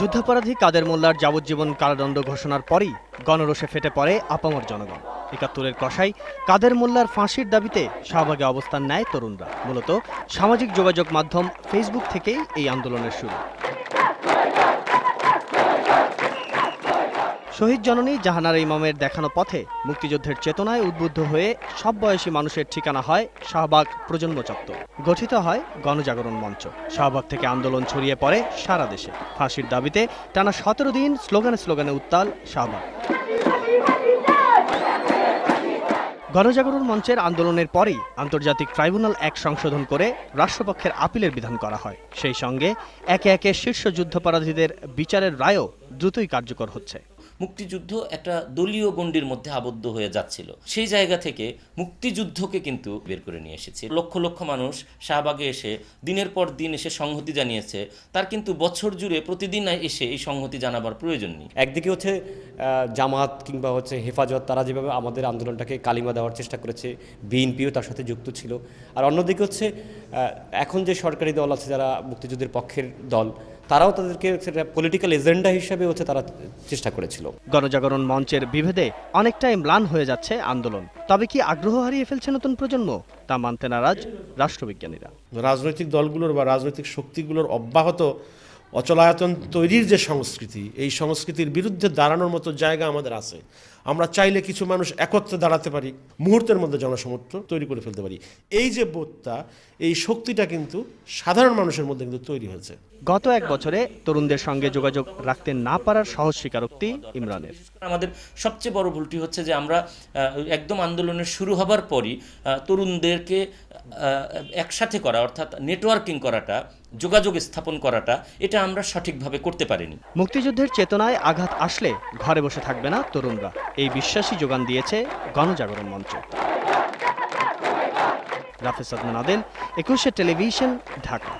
যুদ্ধাপরাধী কাদের মোল্লার যাবজ্জীবন কারাদণ্ড ঘোষণার পরই গণরোষে ফেটে পড়ে আপামর জনগণ। ৭১-এর কসাই কাদের মোল্লার ফাঁসির দাবিতে শাহবাগে অবস্থান নেয় তরুণরা। মূলত সামাজিক যোগাযোগ মাধ্যম ফেসবুক থেকেই এই আন্দোলনের শুরু। শহীদ জননী জাহানারা ইমামের দেখানো পথে মুক্তিযুদ্ধের চেতনায় উদ্বুদ্ধ হয়ে সব বয়সী মানুষের ঠিকানা হয় শাহবাগ প্রজন্ম চত্বর। গঠিত হয় গণজাগরণ মঞ্চ। শাহবাগ থেকে আন্দোলন ছড়িয়ে পড়ে সারা দেশে। ফাঁসির দাবিতে টানা ১৭ দিন স্লোগানে স্লোগানে উত্তাল শাহবাগ। গণজাগরণ মঞ্চের আন্দোলনের পরেই আন্তর্জাতিক ট্রাইব্যুনাল অ্যাক্ট সংশোধন করে রাষ্ট্রপক্ষের আপিলের বিধান করা হয়। সেই সঙ্গে একে একে শীর্ষ যুদ্ধাপরাধীদের বিচারের রায়ও দ্রুতই কার্যকর হচ্ছে। মুক্তিযুদ্ধ একটা দলীয় গণ্ডির মধ্যে আবদ্ধ হয়ে যাচ্ছিল। সেই জায়গা থেকে মুক্তিযুদ্ধকে কিন্তু বের করে নিয়ে এসেছে। লক্ষ লক্ষ মানুষ শাহবাগে এসে দিনের পর দিন এসে সংহতি জানিয়েছে। তার কিন্তু বছর জুড়ে প্রতিদিন এসে এই সংহতি জানাবার প্রয়োজন নেই। একদিকে হচ্ছে জামাত কিংবা হচ্ছে হেফাজত, তারা যেভাবে আমাদের আন্দোলনটাকে কালিমা দেওয়ার চেষ্টা করেছে, বিএনপিও তার সাথে যুক্ত ছিল। আর অন্যদিকে হচ্ছে এখন যে সরকারি দল আছে যারা মুক্তিযুদ্ধের পক্ষের দল, তারাও তাদেরকে পলিটিক্যাল এজেন্ডা হিসাবে হচ্ছে তারা চেষ্টা করেছিল। গণজাগরণ মঞ্চের বিভেদে অনেকটাই ম্লান হয়ে যাচ্ছে আন্দোলন। তবে কি আগ্রহ হারিয়ে ফেলছে নতুন প্রজন্ম? তা মানতে নারাজ রাষ্ট্রবিজ্ঞানীরা। রাজনৈতিক দলগুলোর বা রাজনৈতিক শক্তিগুলোর অব্যাহত অচলায়তন তৈরির যে সংস্কৃতি, এই সংস্কৃতির বিরুদ্ধে দাঁড়ানোর মতো জায়গা আমাদের আছে। আমরা চাইলে কিছু মানুষ একত্রে দাঁড়াতে পারি, মুহূর্তের মধ্যে জনসমর্থন তৈরি করে ফেলতে পারি। এই যে বোধটা, এই শক্তিটা কিন্তু সাধারণ মানুষের মধ্যে কিন্তু তৈরি হয়েছে। গত এক বছরে তরুণদের সঙ্গে যোগাযোগ রাখতে না পারার সহজ স্বীকারোক্তি ইমরানের। আমাদের সবচেয়ে বড় ভুলটি হচ্ছে যে আমরা একদম আন্দোলনের শুরু হবার পরই তরুণদেরকে একসাথে করা, অর্থাৎ নেটওয়ার্কিং করাটা, যোগাযোগ স্থাপন করাটা, এটা আমরা সঠিকভাবে করতে পারিনি। মুক্তিযুদ্ধের চেতনায় আঘাত আসলে ঘরে বসে থাকবে না তরুণরা, এই বিশ্বাসই যোগান দিয়েছে গণজাগরণ মঞ্চ। রাফেজ আদনান আদেল, ২১শে টেলিভিশন, ঢাকা।